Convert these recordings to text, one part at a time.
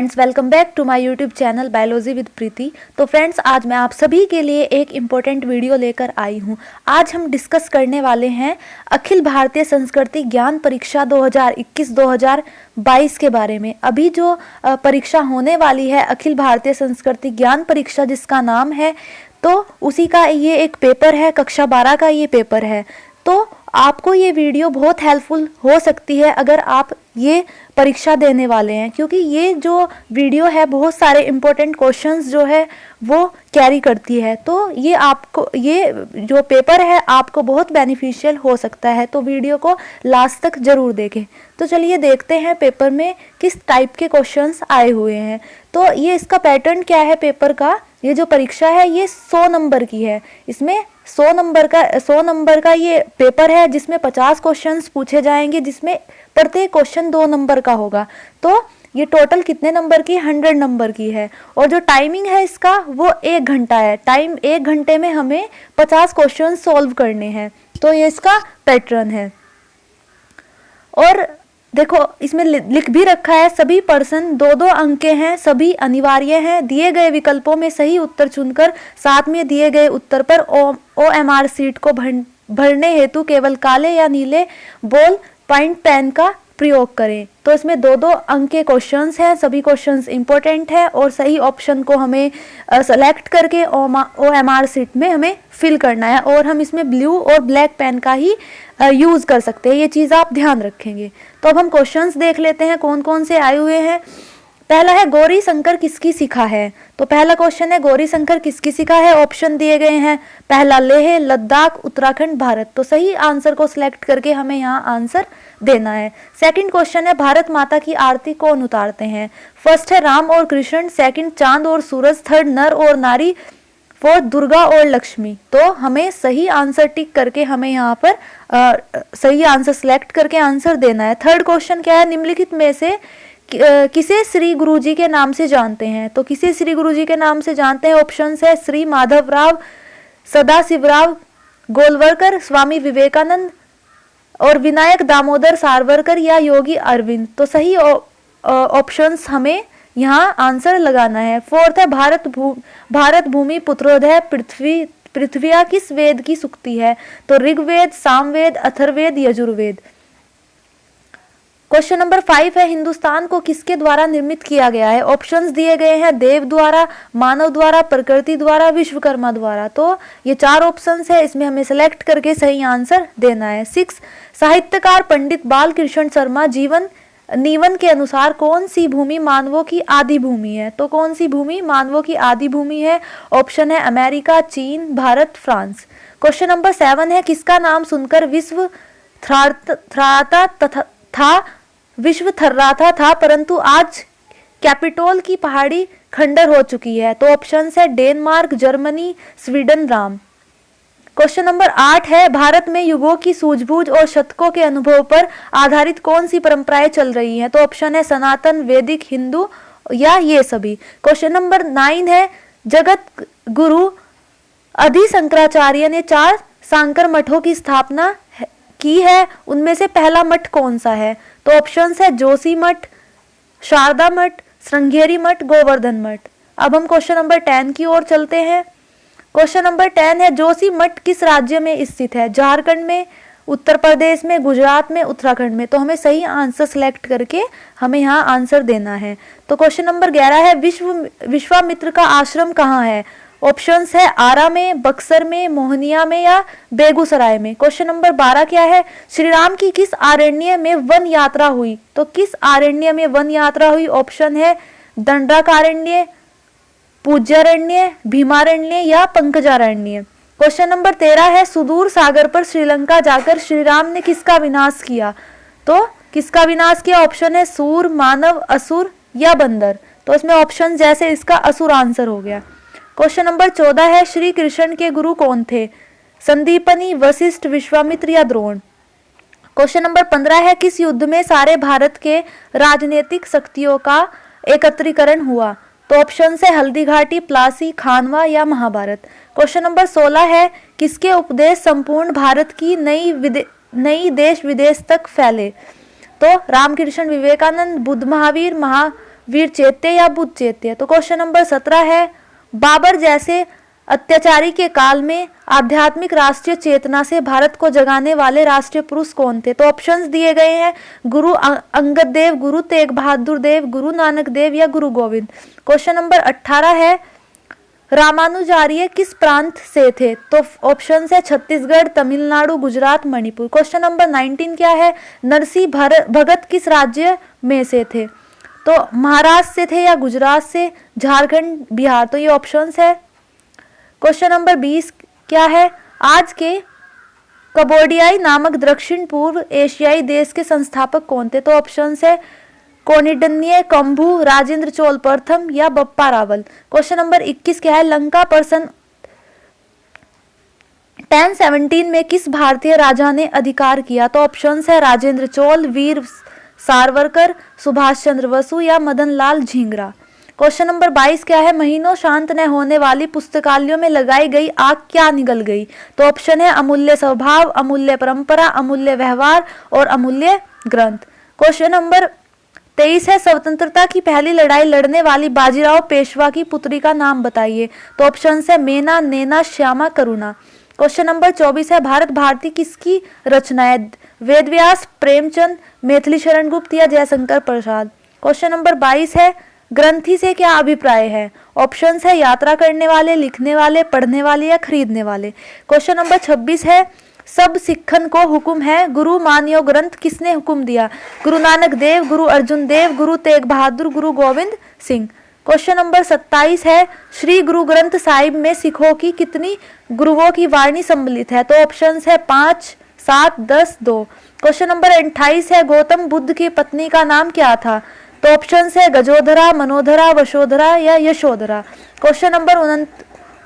Friends, welcome back to my YouTube channel biology with Preeti. तो friends, आज मैं आप सभी के लिए एक इम्पोर्टेंट वीडियो लेकर आई हूँ। आज हम डिस्कस करने वाले हैं अखिल भारतीय संस्कृति ज्ञान परीक्षा 2021-2022 के बारे में। अभी जो परीक्षा होने वाली है अखिल भारतीय संस्कृति ज्ञान परीक्षा, जिसका नाम है, तो उसी का ये एक पेपर है, कक्षा 12 का ये पेपर है। तो आपको ये वीडियो बहुत हेल्पफुल हो सकती है अगर आप ये परीक्षा देने वाले हैं, क्योंकि ये जो वीडियो है बहुत सारे इम्पोर्टेंट क्वेश्चंस जो है वो कैरी करती है। तो ये आपको, ये जो पेपर है आपको बहुत बेनिफिशियल हो सकता है। तो वीडियो को लास्ट तक ज़रूर देखें। तो चलिए देखते हैं पेपर में किस टाइप के क्वेश्चंस आए हुए हैं। तो ये इसका पैटर्न क्या है पेपर का। ये जो परीक्षा है ये 100 नंबर की है। इसमें 100 नंबर का ये पेपर है, जिसमें 50 क्वेश्चंस पूछे जाएंगे, जिसमें प्रत्येक क्वेश्चन 2 नंबर का होगा। तो ये टोटल कितने नंबर की, 100 नंबर की है। और जो टाइमिंग है इसका वो 1 घंटा है। 1 घंटे में हमें 50 क्वेश्चन सॉल्व करने हैं। तो ये इसका पैटर्न है। और देखो इसमें लिख भी रखा है, सभी प्रश्न 2-2 अंक के हैं, सभी अनिवार्य हैं। दिए गए विकल्पों में सही उत्तर चुनकर साथ में दिए गए उत्तर पर OMR सीट को भरने हेतु केवल काले या नीले बॉल पॉइंट पेन का प्रयोग करें। तो इसमें 2-2 अंक के क्वेश्चंस हैं, सभी क्वेश्चंस इंपॉर्टेंट है और सही ऑप्शन को हमें सेलेक्ट करके OMR सीट में हमें फिल करना है। और हम इसमें ब्लू और ब्लैक पेन का ही यूज़ कर सकते हैं, ये चीज़ आप ध्यान रखेंगे। तो अब हम क्वेश्चंस देख लेते हैं कौन कौन से आए हुए हैं। पहला है गौरी शंकर किसकी शिखा है। तो पहला क्वेश्चन है गौरी शंकर किसकी शिखा है। ऑप्शन दिए गए हैं, पहला लेह, लद्दाख, उत्तराखंड, भारत। तो सही आंसर को सिलेक्ट करके हमें यहाँ आंसर देना है। सेकंड क्वेश्चन है भारत माता की आरती कौन उतारते हैं। फर्स्ट है राम और कृष्ण, सेकंड चांद और सूरज, थर्ड नर और नारी, फोर्थ दुर्गा और लक्ष्मी। तो हमें सही आंसर टिक करके हमें यहाँ पर सही आंसर सिलेक्ट करके आंसर देना है। थर्ड क्वेश्चन क्या है, निम्नलिखित में से किसे श्री गुरुजी के नाम से जानते हैं। तो किसे श्री गुरुजी के नाम से जानते हैं। ऑप्शन है श्री माधवराव, सदाशिवराव गोलवलकर, स्वामी विवेकानंद और विनायक दामोदर सावरकर या योगी अरविंद। तो सही ऑप्शंस हमें यहाँ आंसर लगाना है। फोर्थ है भारत भूमि पुत्रोदय पृथ्विया किस वेद की सूक्ति है। तो ऋग्वेद, सामवेद, अथर्ववेद, यजुर्वेद। क्वेश्चन नंबर 5 है हिंदुस्तान को किसके द्वारा निर्मित किया गया है। ऑप्शंस दिए गए हैं, देव द्वारा, मानव द्वारा, प्रकृति द्वारा, विश्वकर्मा द्वारा। तो ये 4 ऑप्शंस है, इसमें हमें सेलेक्ट करके सही आंसर देना है। 6 साहित्यकार पंडित बाल कृष्ण शर्मा जीवन नीवन के अनुसार कौन सी भूमि मानवों की आदि भूमि है। तो कौन सी भूमि मानवों की आदि भूमि है। ऑप्शन है अमेरिका, चीन, भारत, फ्रांस। क्वेश्चन नंबर 7 है किसका नाम सुनकर विश्व थर्राता था परंतु आज कैपिटोल की पहाड़ी खंडर हो चुकी है। तो ऑप्शन है Denmark, Germany, Sweden, Ram. Question number 8 है भारत में युगों की सूझबूझ और शतकों के अनुभव पर आधारित कौन सी परंपराएं चल रही हैं। तो ऑप्शन है सनातन, वैदिक, हिंदू या ये सभी। क्वेश्चन नंबर 9 है जगत गुरु आदि शंकराचार्य ने 4 सांकर मठों की स्थापना की है, उनमें से पहला मठ कौन सा है। तो ऑप्शन है जोशी मठ, शारदा मठ, श्रृंगेरी मठ, गोवर्धन मठ। अब हम क्वेश्चन नंबर 10 की ओर चलते हैं। क्वेश्चन नंबर 10 है जोशी मठ किस राज्य में स्थित है। झारखंड में, उत्तर प्रदेश में, गुजरात में, उत्तराखंड में। तो हमें सही आंसर सिलेक्ट करके हमें यहाँ आंसर देना है। तो क्वेश्चन नंबर 11 है विश्वामित्र का आश्रम कहाँ है। ऑप्शंस है आरा में, बक्सर में, मोहनिया में या बेगूसराय में। क्वेश्चन नंबर 12 क्या है, श्री राम की किस आरण्य में वन यात्रा हुई। तो किस आरण्य में वन यात्रा हुई। ऑप्शन है दंडकारण्य, पूज्यारण्य, भीमारण्य या पंकजारण्य। क्वेश्चन नंबर 13 है सुदूर सागर पर श्रीलंका जाकर श्री राम ने किसका विनाश किया। तो किसका विनाश किया। ऑप्शन है सूर, मानव, असुर या बंदर। तो इसमें ऑप्शन जैसे इसका असुर आंसर हो गया। क्वेश्चन नंबर 14 है श्री कृष्ण के गुरु कौन थे। संदीपनी, वशिष्ठ, विश्वामित्र या द्रोण। क्वेश्चन नंबर 15 है किस युद्ध में सारे भारत के राजनीतिक शक्तियों का एकत्रीकरण हुआ। तो ऑप्शन है हल्दी घाटी, प्लासी, खानवा या महाभारत। क्वेश्चन नंबर 16 है किसके उपदेश संपूर्ण भारत की नई देश विदेश तक फैले। तो रामकृष्ण विवेकानंद, बुद्ध महावीर, वीर चैत्य या बुद्ध चैत्य। तो क्वेश्चन नंबर 17 है, बाबर जैसे अत्याचारी के काल में आध्यात्मिक राष्ट्रीय चेतना से भारत को जगाने वाले राष्ट्रीय पुरुष कौन थे? तो ऑप्शंस दिए गए हैं, गुरु अंगद देव, गुरु तेग बहादुर देव, गुरु नानक देव या गुरु गोविंद। क्वेश्चन नंबर 18 है, रामानुजार्य किस प्रांत से थे? तो ऑप्शन है छत्तीसगढ़, तमिलनाडु, गुजरात, मणिपुर। क्वेश्चन नंबर 19 क्या है, नरसिंह भगत किस राज्य में से थे? तो महाराष्ट्र से थे या गुजरात से, झारखंड, बिहार। तो ये ऑप्शंस है। क्वेश्चन नंबर 20 क्या है, आज के कबोडियाई नामक दक्षिण पूर्व एशियाई देश के संस्थापक कौन थे? तो ऑप्शंस है कोनिडन्य कंभू, राजेंद्र चोल प्रथम या बप्पा रावल। क्वेश्चन नंबर 21 क्या है, लंका पर सन 1017 में किस भारतीय राजा ने अधिकार किया? तो ऑप्शंस है राजेंद्र चोल, वीर सावरकर, सुभाष चंद्र बसु या मदन लाल झींगरा। क्वेश्चन नंबर 22 क्या है, महीनों शांत न होने वाली पुस्तकालयों में लगाई गई आग क्या निगल गई? तो ऑप्शन है अमूल्य स्वभाव, अमूल्य परंपरा, अमूल्य व्यवहार और अमूल्य ग्रंथ। क्वेश्चन नंबर 23 है, स्वतंत्रता की पहली लड़ाई लड़ने वाली बाजीराव पेशवा की पुत्री का नाम बताइए। तो ऑप्शन है मेना, नैना, श्यामा, करुणा। क्वेश्चन नंबर 24 है, भारत भारती किसकी रचना है? वेदव्यास, प्रेमचंद, मैथिली शरण गुप्त या जयशंकर प्रसाद। क्वेश्चन नंबर 22 है, ग्रंथी से क्या अभिप्राय है? ऑप्शंस है यात्रा करने वाले, लिखने वाले, पढ़ने वाले या खरीदने वाले। क्वेश्चन नंबर 26 है, सब सिखन को हुक्म है, गुरु मानियो ग्रंथ किसने हुक्म दिया? गुरु नानक देव, गुरु अर्जुन देव, गुरु तेग बहादुर, गुरु गोविंद सिंह। क्वेश्चन नंबर 27 है, श्री गुरु ग्रंथ साहिब में सिखों की कितनी गुरुओं की वाणी सम्मिलित है? तो ऑप्शंस है 5, 7, 10, 2। क्वेश्चन नंबर 28 है, गौतम बुद्ध की पत्नी का नाम क्या था? तो ऑप्शन है गजोधरा, मनोधरा, वशोधरा या यशोधरा। क्वेश्चन नंबर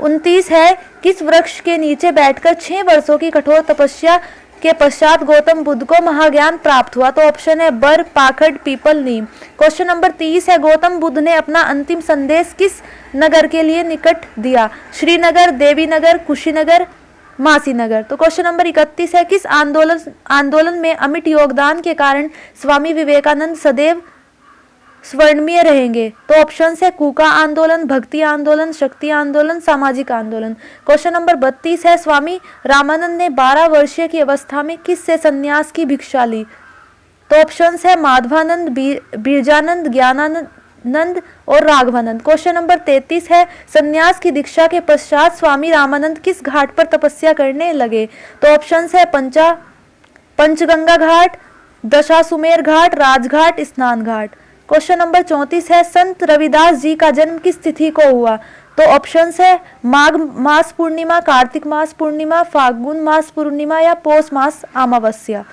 29 है, किस वृक्ष के नीचे बैठकर 6 वर्षों की कठोर तपस्या के पश्चात गौतम बुद्ध को महाज्ञान प्राप्त हुआ? तो ऑप्शन है बर, पाखड़, पीपल, नीम। क्वेश्चन नंबर 30 है, गौतम बुद्ध ने अपना अंतिम संदेश किस नगर के लिए निकट दिया? श्रीनगर, देवीनगर, कुशीनगर, मासीनगर। तो क्वेश्चन नंबर 31 है, किस आंदोलन में अमिट योगदान के कारण स्वामी विवेकानंद सदैव स्वर्णीय रहेंगे? तो ऑप्शन है कूका आंदोलन, भक्ति आंदोलन, शक्ति आंदोलन, सामाजिक आंदोलन। क्वेश्चन नंबर 32 है, स्वामी रामानंद ने 12 वर्षीय की अवस्था में किस से संन्यास की भिक्षा ली? तो ऑप्शन है माधवानंद, बिरजानंद, ज्ञानानंद और राघवानंद। क्वेश्चन नंबर 33 है, संन्यास की दीक्षा के पश्चात स्वामी रामानंद किस घाट पर तपस्या करने लगे? तो ऑप्शन है पंचगंगा घाट, दशासुमेर घाट, राजघाट, स्नान घाट। क्वेश्चन नंबर 34 है, संत रविदास जी का जन्म किस तिथि को हुआ? तो ऑप्शंस है माघ मास पूर्णिमा, कार्तिक मास पूर्णिमा, फाल्गुन मास पूर्णिमा या पौष मास अमावस्या।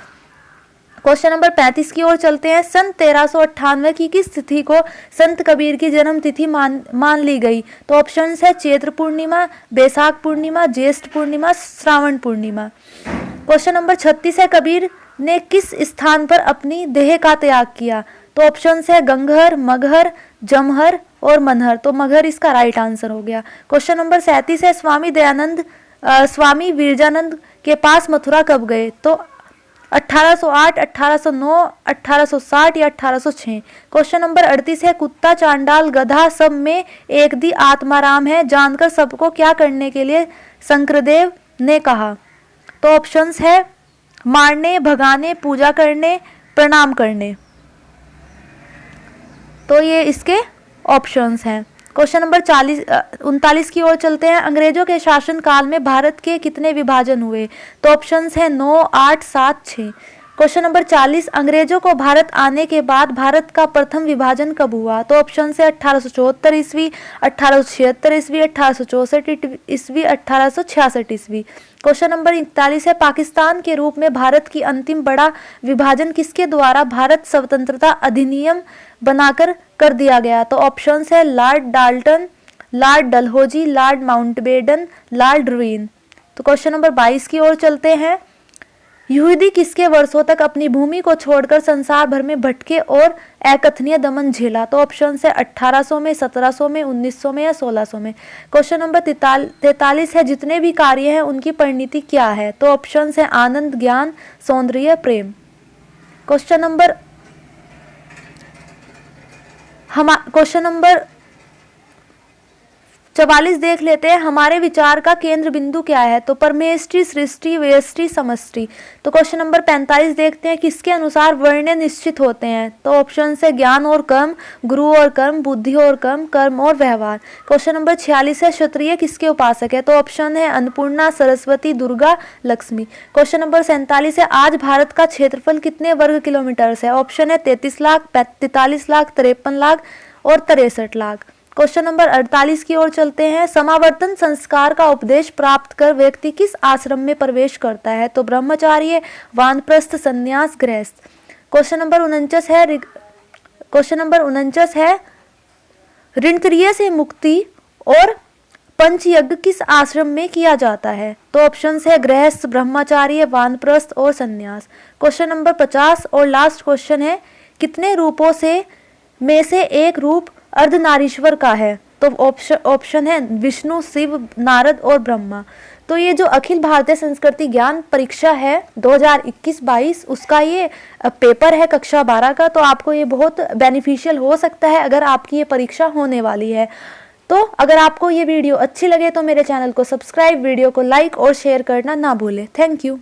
क्वेश्चन नंबर 35 की ओर चलते हैं, सन 1398 की किस तिथि को संत कबीर की जन्म तिथि मान ली गई? तो ऑप्शंस है चैत्र पूर्णिमा, बैसाख पूर्णिमा, ज्येष्ठ पूर्णिमा, श्रावण पूर्णिमा। क्वेश्चन नंबर 36 है, कबीर ने किस स्थान पर अपनी देह का त्याग किया? तो ऑप्शन है गंगहर, मगहर, जमहर और मनहर। तो मगहर इसका राइट आंसर हो गया। क्वेश्चन नंबर 37 है, स्वामी विरजानंद के पास मथुरा कब गए? तो 1808, 1809, 1860 या 1806। क्वेश्चन नंबर 38 है, कुत्ता, चांडाल, गधा सब में एक दी आत्माराम है, जानकर सबको क्या करने के लिए शंकरदेव ने कहा? तो ऑप्शंस है मारने, भगाने, पूजा करने, प्रणाम करने। तो ये इसके ऑप्शंस हैं। क्वेश्चन नंबर 39 की ओर चलते हैं, अंग्रेजों के शासन काल में भारत के कितने विभाजन हुए? तो ऑप्शंस हैं 9, 8, 7, 6। क्वेश्चन नंबर 40, अंग्रेजों को भारत आने के बाद भारत का प्रथम विभाजन कब हुआ? तो ऑप्शन है 1874 ईस्वी, 1876 ईस्वी, 1864 ईस्वी, 1866 ईस्वी। क्वेश्चन नंबर 41 है, पाकिस्तान के रूप में भारत की अंतिम बड़ा विभाजन किसके द्वारा भारत स्वतंत्रता अधिनियम बनाकर कर दिया गया? तो ऑप्शन है Lord Dalton, Lord Dalhousie, Lord Mountbatten, Lord Irwin. तो क्वेश्चन नंबर 22 की ओर चलते हैं, यहूदी किसके वर्षों तक अपनी भूमि को छोड़कर संसार भर में भटके और अकथनीय दमन झेला? तो ऑप्शन है 1800 में, 1700 में, 1900 में या 1600 में। क्वेश्चन नंबर 43 है, जितने भी कार्य हैं उनकी परिणति क्या है? तो ऑप्शन है आनंद, ज्ञान, सौंदर्य, प्रेम। क्वेश्चन नंबर हम क्वेश्चन नंबर 44 देख लेते हैं। हमारे विचार का केंद्र बिंदु क्या है? तो परमेष्टि, सृष्टि, व्यष्टि, समष्टि। तो क्वेश्चन नंबर 45 देखते हैं, किसके अनुसार वर्ण निश्चित होते हैं? तो ऑप्शन है ज्ञान और कर्म, गुरु और कर्म, बुद्धि और कर्म, कर्म और व्यवहार। क्वेश्चन नंबर 46 है, क्षत्रिय किसके उपासक है? तो ऑप्शन है अन्नपूर्णा, सरस्वती, दुर्गा, लक्ष्मी। क्वेश्चन नंबर 47 है, आज भारत का क्षेत्रफल कितने वर्ग किलोमीटर है? ऑप्शन है 33 लाख, 43 लाख, 53 लाख और 63 लाख। क्वेश्चन नंबर 48 की ओर चलते हैं। समावर्तन संस्कार का उपदेश प्राप्त कर व्यक्ति किस आश्रम में प्रवेश करता है? तो ब्रह्मचार्य, वानप्रस्थ, संन्यास, गृहस्थ। क्वेश्चन नंबर 49 है ऋणत्रय से मुक्ति और पंचयज्ञ किस आश्रम में किया जाता है? तो ऑप्शन है गृहस्थ, ब्रह्मचार्य, वानप्रस्थ और संन्यास। क्वेश्चन नंबर 50 और लास्ट क्वेश्चन है, कितने रूपों में से एक रूप अर्धनारीश्वर का है? तो ऑप्शन है विष्णु, शिव, नारद और ब्रह्मा। तो ये जो अखिल भारतीय संस्कृति ज्ञान परीक्षा है 2021-22 उसका ये पेपर है कक्षा 12 का। तो आपको ये बहुत बेनिफिशियल हो सकता है अगर आपकी ये परीक्षा होने वाली है। तो अगर आपको ये वीडियो अच्छी लगे तो मेरे चैनल को सब्सक्राइब, वीडियो को लाइक और शेयर करना ना भूलें। Thank you.